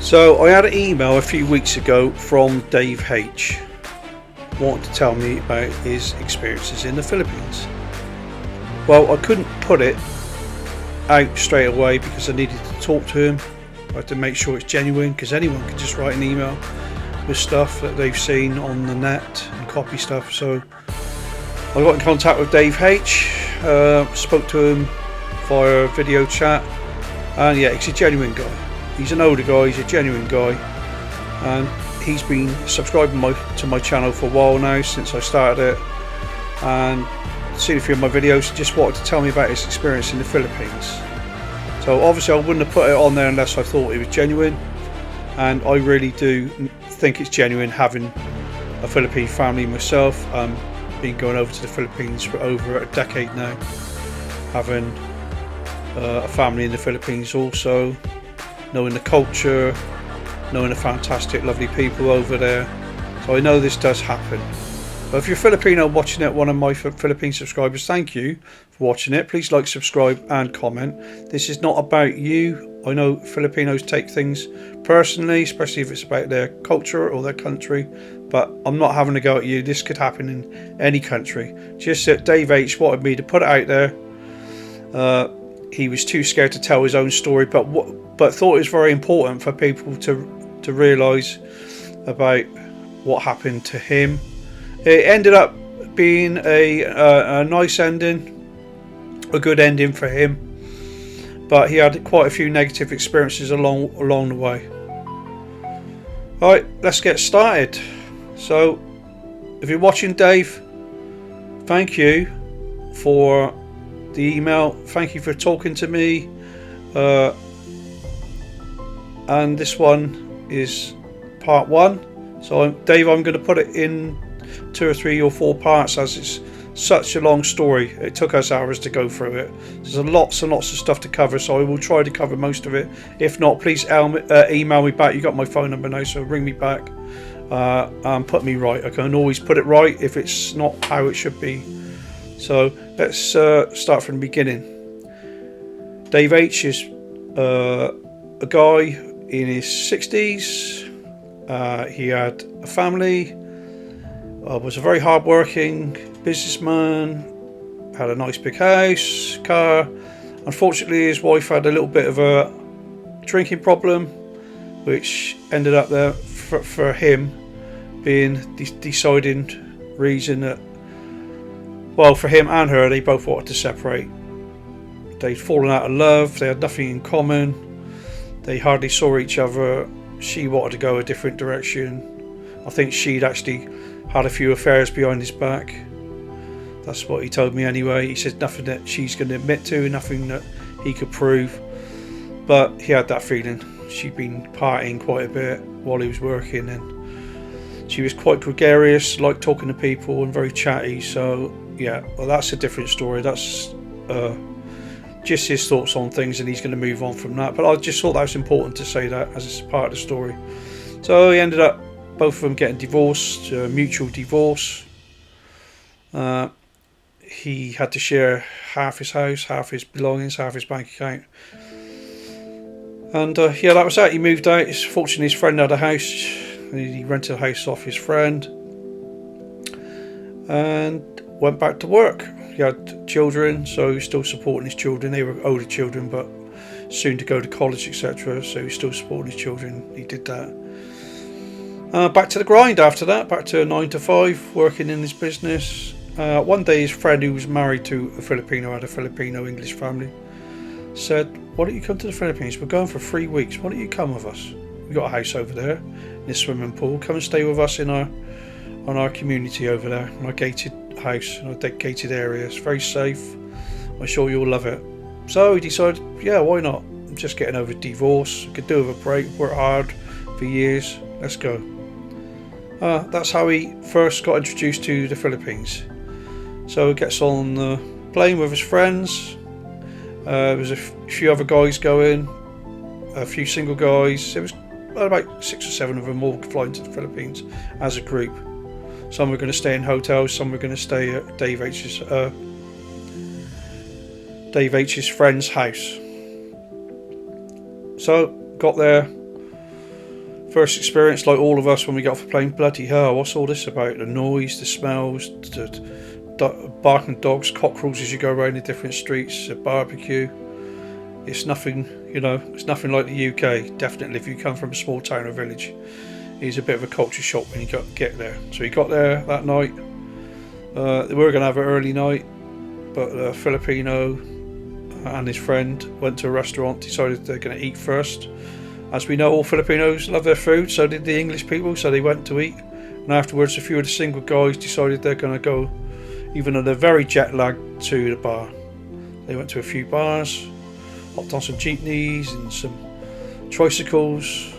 So I had an email a few weeks ago from Dave H. wanting to tell me about his experiences in the Philippines. Well, I couldn't put it out straight away because I needed to talk to him. I had to make sure it's genuine, because anyone can just write an email with stuff that they've seen on the net and copy stuff. So I got in contact with Dave H, spoke to him via video chat, and yeah, he's a genuine guy. He's an older guy, he's a genuine guy, and he's been subscribing to my channel for a while now, since I started it, and seen a few of my videos. Just wanted to tell me about his experience in the Philippines. So obviously I wouldn't have put it on there unless I thought it was genuine, and I really do think it's genuine, having a Philippine family myself. Been going over to the Philippines for over a decade now, having a family in the Philippines also, knowing the culture, knowing the fantastic lovely people over there. So I know this does happen. But if you're Filipino watching it, one of my Philippine subscribers, thank you for watching it. Please like, subscribe and comment. This is not about you. I know Filipinos take things personally, especially if it's about their culture or their country, but I'm not having a go at you. This could happen in any country. Just that Dave H wanted me to put it out there. He was too scared to tell his own story, but thought it was very important for people to realise about what happened to him. It ended up being a nice ending, a good ending for him, but he had quite a few negative experiences along the way. Alright, let's get started. So, if you're watching, Dave, thank you for the email, thank you for talking to me, and this one is part 1. So Dave, I'm going to put it in 2 or 3 or 4 parts, as it's such a long story. It took us hours to go through it. There's lots and lots of stuff to cover, so I will try to cover most of it. If not, please email me back. You got my phone number now, so ring me back and put me right. I can always put it right if it's not how it should be. So let's start from the beginning. Dave H is a guy in his 60s. He had a family, was a very hard-working businessman, had a nice big house, car. Unfortunately, his wife had a little bit of a drinking problem, which ended up there for him being the deciding reason that, well, for him and her, they both wanted to separate. They'd fallen out of love, they had nothing in common, they hardly saw each other. She wanted to go a different direction. I think she'd actually had a few affairs behind his back. That's what he told me anyway. He said nothing that she's going to admit to, nothing that he could prove, but he had that feeling. She'd been partying quite a bit while he was working, and she was quite gregarious, liked talking to people and very chatty. So yeah, well, that's a different story. That's just his thoughts on things, and he's going to move on from that. But I just thought that was important to say that as part of the story. So he ended up, both of them getting divorced, mutual divorce. He had to share half his house, half his belongings, half his bank account. And yeah, that was that. He moved out. Fortunately, his friend had a house. He rented a house off his friend and went back to work. He had children, so he was still supporting his children. They were older children, but soon to go to college, etc. So he was still supporting his children. He did that. Back to the grind after that, back to 9 to 5, working in his business. One day his friend, who was married to a Filipino, had a Filipino English family, said, "Why don't you come to the Philippines? We're going for 3 weeks. Why don't you come with us? We've got a house over there in this swimming pool. Come and stay with us in our community over there, in our gated house, in our gated area. It's very safe. I'm sure you'll love it." So he decided, yeah, why not? I'm just getting over divorce. I could do with a break. Worked hard for years. Let's go. That's how he first got introduced to the Philippines. So he gets on the plane with his friends. There was a few other guys going, a few single guys. It was about 6 or 7 of them all flying to the Philippines as a group. Some were going to stay in hotels, some were going to stay at Dave H's friend's house. So got there, First experience, like all of us when we got off the plane, bloody hell, what's all this about? The noise, the smells, the barking dogs, cockerels as you go around the different streets, the barbecue. It's nothing, it's nothing like the UK. Definitely, if you come from a small town or village, it's a bit of a culture shock when you get there. So he got there that night. We were going to have an early night, but Filipino and his friend went to a restaurant, decided they're going to eat first. As we know, all Filipinos love their food, so did the English people, so they went to eat. And afterwards, a few of the single guys decided they're going to go, even though they're very jet lagged, to the bar. They went to a few bars, hopped on some jeepneys and some tricycles.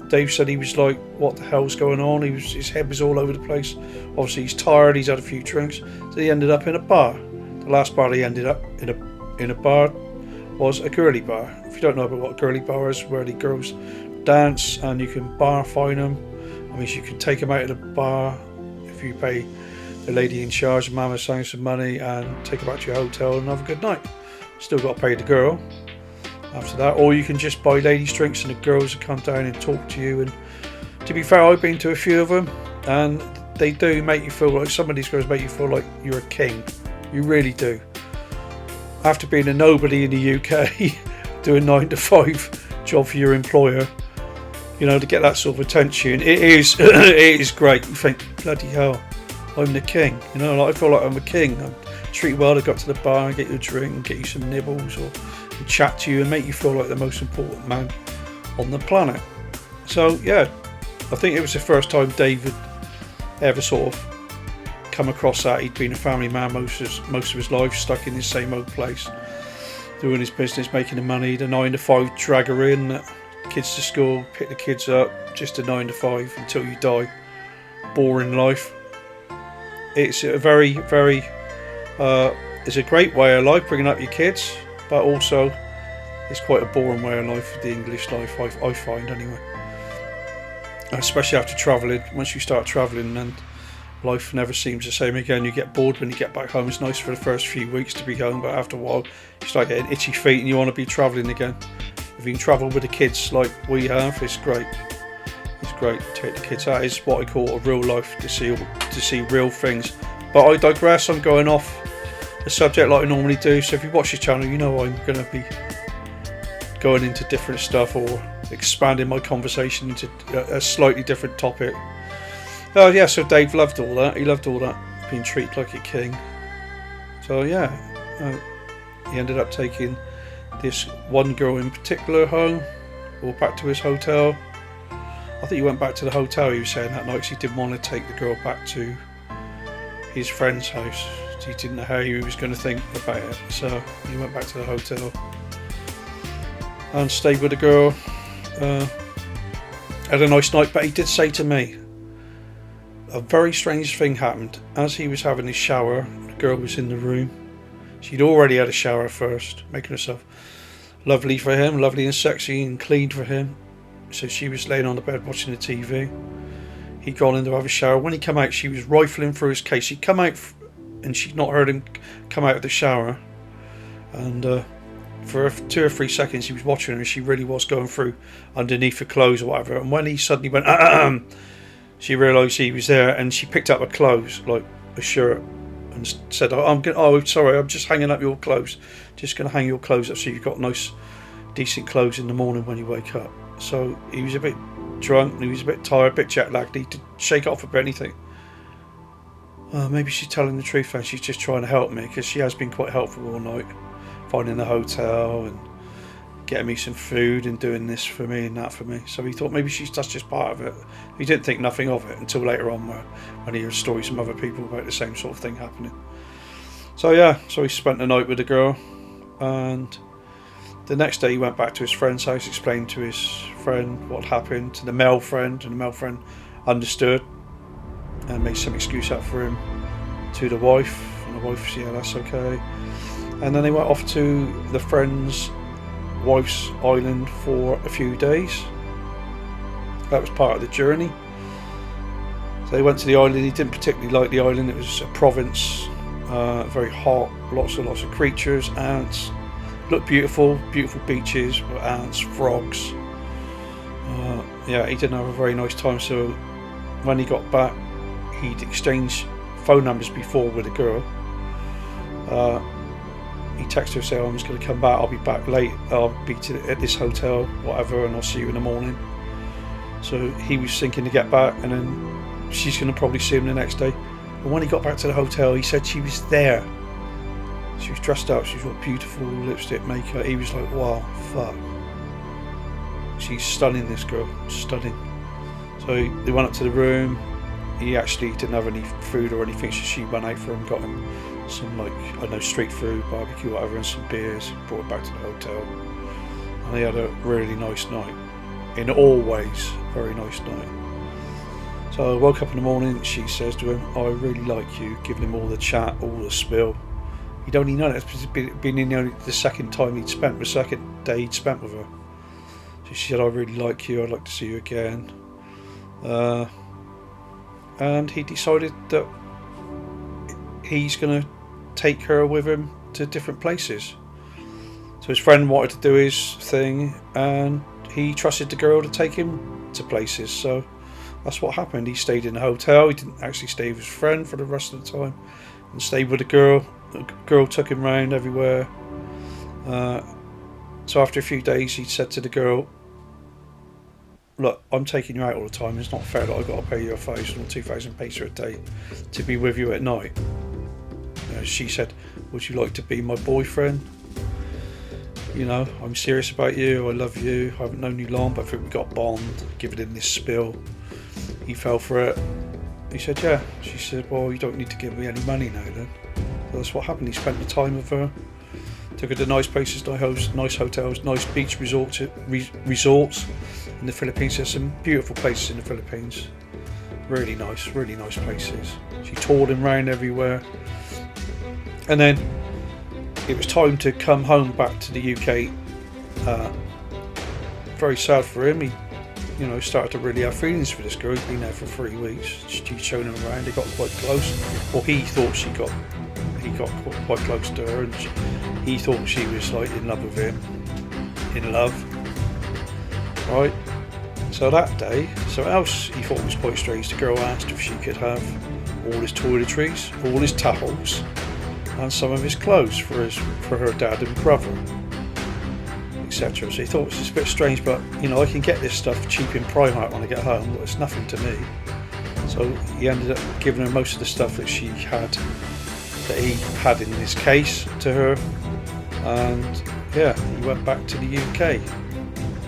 Dave said he was like, what the hell's going on? His head was all over the place. Obviously he's tired, he's had a few drinks, so he ended up in a bar. The last bar he ended up in a bar was a girly bar. If you don't know about what a girly bar is, where the girls dance and you can bar fine them. I mean, you can take them out of the bar if you pay the lady in charge, Mama, saying some money, and take them back to your hotel and have a good night. Still got to pay the girl after that, or you can just buy ladies drinks and the girls will come down and talk to you. And to be fair, I've been to a few of them and they do make you feel like, some of these girls make you feel like you're a king. You really do. After being a nobody in the UK, doing 9 to 5 job for your employer, to get that sort of attention, it is great. You think, bloody hell, I'm the king. I feel like I'm a king. I'm treated well to go to the bar and get you a drink and get you some nibbles or chat to you and make you feel like the most important man on the planet. So yeah, I think it was the first time David ever sort of come across that. He'd been a family man most of his life, stuck in the same old place, doing his business, making the money, the 9 to 5 dragger in, kids to school, pick the kids up, just a 9 to 5 until you die. Boring life. It's a very, very it's a great way of life, bringing up your kids, but also it's quite a boring way of life, the English life, I find anyway. Especially after travelling. Once you start travelling, then life never seems the same again. You get bored when you get back home. It's nice for the first few weeks to be home, but after a while you start getting itchy feet and you want to be travelling again. If you can travel with the kids like we have, it's great. It's great to take the kids out. It's what I call a real life, to see real things. But I digress. I'm going off the subject like I normally do. So if you watch the channel, you know I'm going to be going into different stuff or expanding my conversation into a slightly different topic. Oh yeah, so Dave loved all that. He loved all that, being treated like a king. So yeah, he ended up taking this one girl in particular home, or back to his hotel. I think he went back to the hotel, he was saying that night, because he didn't want to take the girl back to his friend's house. He didn't know how he was going to think about it, so he went back to the hotel and stayed with the girl. Had a nice night, but he did say to me, a very strange thing happened. As he was having his shower, the girl was in the room. She'd already had a shower first, making herself lovely for him, lovely and sexy and clean for him. So she was laying on the bed watching the TV. He'd gone in to have a shower. When he came out, she was rifling through his case. He'd come out and she'd not heard him come out of the shower. And for 2 or 3 seconds he was watching her, and she really was going through underneath her clothes or whatever. And when he suddenly went, she realised he was there, and she picked up her clothes, like a shirt, and said, sorry, I'm just hanging up your clothes. Just going to hang your clothes up so you've got nice, decent clothes in the morning when you wake up. So he was a bit drunk, and he was a bit tired, a bit jet lagged. He did shake it off a bit, and he think, maybe she's telling the truth and she's just trying to help me, because she has been quite helpful all night, finding the hotel and getting me some food and doing this for me and that for me. So he thought maybe that's just part of it. He didn't think nothing of it until later on, when he heard stories from other people about the same sort of thing happening. So yeah, so he spent the night with the girl, and the next day he went back to his friend's house, explained to his friend what happened to the male friend, and the male friend understood and made some excuse up for him to the wife, and the wife said, yeah, that's okay. And then they went off to the friend's wife's island for a few days. That was part of the journey. So they went to the island. He didn't particularly like the island. It was a province, very hot, lots of creatures, ants. Looked beautiful beaches with ants, frogs. yeah, he didn't have a very nice time. So when he got back, he'd exchanged phone numbers before with a girl. He texted her saying, I'm just going to come back, I'll be back late, I'll be at this hotel, whatever, and I'll see you in the morning. So he was thinking to get back, and then she's going to probably see him the next day. But when he got back to the hotel, he said she was there. She was dressed up, she's got beautiful lipstick, makeup. He was like, wow, fuck. She's stunning, this girl, stunning. So they went up to the room. He actually didn't have any food or anything, so she went out for him, got him some, like, I don't know, street food, barbecue, whatever, and some beers, brought it back to the hotel. And they had a really nice night. In all ways, very nice night. So I woke up in the morning, she says to him, I really like you, giving him all the chat, all the spill. He'd only known it, it's been in the second day he'd spent with her. So she said, I really like you, I'd like to see you again. And he decided that he's going to take her with him to different places. So his friend wanted to do his thing, and he trusted the girl to take him to places. So that's what happened. He stayed in the hotel. He didn't actually stay with his friend for the rest of the time, and stayed with the girl. The girl took him round everywhere. So after a few days, he said to the girl, look, I'm taking you out all the time. It's not fair that I've got to pay you 1,000 or 2,000 pesos a day to be with you at night. She said, would you like to be my boyfriend? You know, I'm serious about you. I love you. I haven't known you long, but I think we got a bond. Giving him this spill. He fell for it. He said, yeah. She said, well, you don't need to give me any money now then. So that's what happened. He spent the time with her. Took her to nice places, nice hotels, nice beach resorts in the Philippines. There's some beautiful places in the Philippines. Really nice places. She toured him around everywhere. And then it was time to come home back to the UK. Very sad for him. He, started to really have feelings for this girl. He'd been there for 3 weeks. She'd shown him around. They got quite close. Or he thought he got quite close to her, and he thought she was like in love with him. In love. Right? So that day, something else he thought was quite strange. The girl asked if she could have all his toiletries, all his towels, and some of his clothes for her dad and brother, etc. So he thought it was a bit strange, but I can get this stuff cheap in Primark when I get home, but it's nothing to me. So he ended up giving her most of the stuff that he had in his case to her, and yeah, he went back to the UK.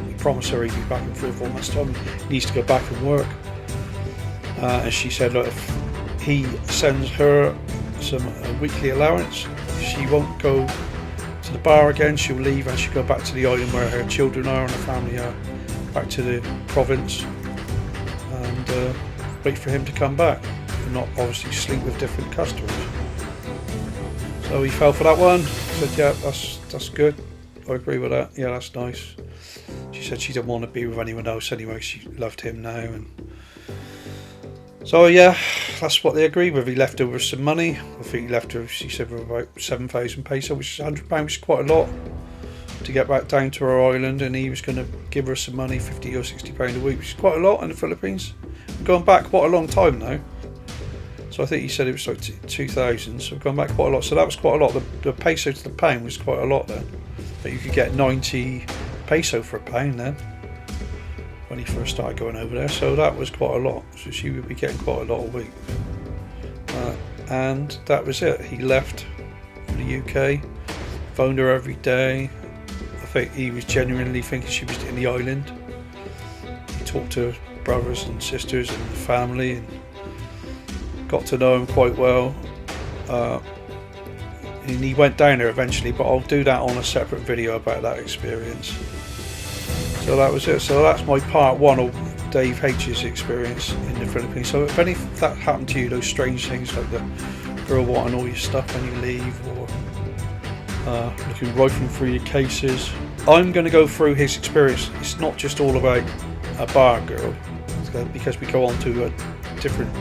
He promised her he'd be back in 3 or 4 months' time. He needs to go back and work, and she said, look, if he sends her some weekly allowance, she won't go to the bar again. She'll leave and she'll go back to the island where her children are and her family are, back to the province, and wait for him to come back, and not obviously sleep with different customers. So he fell for that one. Said, yeah, that's good. I agree with that. Yeah, that's nice. She said she didn't want to be with anyone else anyway. She loved him now, and so yeah, that's what they agreed with. He left her with some money. I think he left her, she said, with about 7,000 pesos, which is £100, which is quite a lot to get back down to her island. And he was going to give her some money, £50 or £60 a week, which is quite a lot in the Philippines. We're going back quite a long time now. So I think he said it was like 2,000. So we've gone back quite a lot. So that was quite a lot. The peso to the pound was quite a lot then. But you could get 90 peso for a pound then, when he first started going over there. So that was quite a lot. So she would be getting quite a lot a week. And that was it. He left for the UK, phoned her every day. I think he was genuinely thinking she was in the island. He talked to her brothers and sisters and the family, and got to know him quite well. And he went down there eventually, but I'll do that on a separate video about that experience. So that was it. So that's my part 1 of Dave H's experience in the Philippines. So if any of that happened to you, those strange things like the girl wanting all your stuff when you leave, or rifling through your cases, I'm going to go through his experience. It's not just all about a bar girl, because we go on to a different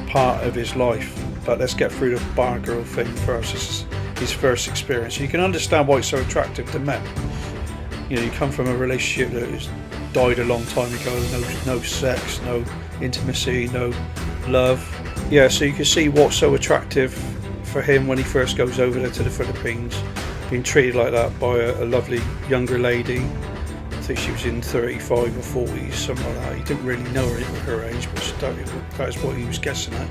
part of his life. But let's get through the bar girl thing first. This is his first experience. You can understand why it's so attractive to men. You come from a relationship that is died a long time ago. No sex, no intimacy, no love. Yeah, so you can see what's so attractive for him when he first goes over there to the Philippines, being treated like that by a lovely younger lady. I think she was in 35 or 40s, something like that. He didn't really know her age, but that is what he was guessing at.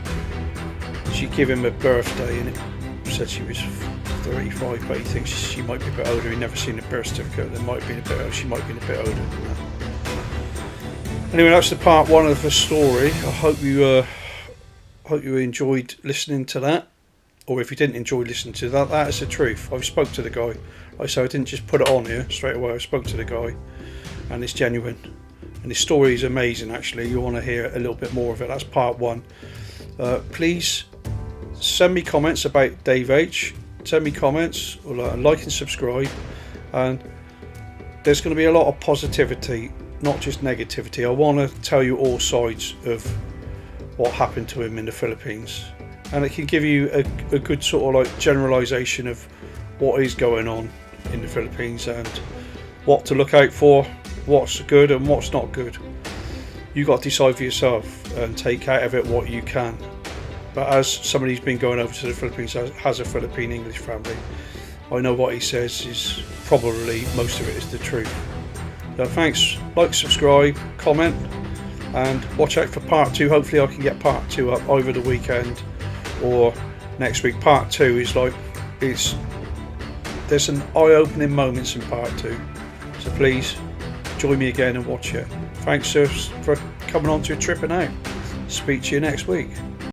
She gave him a birthday and it said she was 35, but he thinks she might be a bit older. He never seen a birth certificate. She might be a bit older than that. Anyway, that's the part one of the story. I hope you enjoyed listening to that. Or if you didn't enjoy listening to that, that is the truth. I spoke to the guy. Like I said, I didn't just put it on here straight away. I spoke to the guy, and it's genuine. And his story is amazing, actually. You want to hear a little bit more of it. That's part one. Please send me comments about Dave H. Send me comments, or like and subscribe. And there's going to be a lot of positivity, not just negativity. I want to tell you all sides of what happened to him in the Philippines. And it can give you a good sort of like generalisation of what is going on in the Philippines and what to look out for, what's good and what's not good. You got to decide for yourself and take out of it what you can. But as somebody who's been going over to the Philippines, has a Philippine English family, I know what he says is probably most of it is the truth. So thanks, like, subscribe, comment, and watch out for part two. Hopefully I can get part two up over the weekend or next week. Part two is there's some eye-opening moments in part two, so please join me again and watch it. Thanks for coming on to a trip and out. Speak to you next week.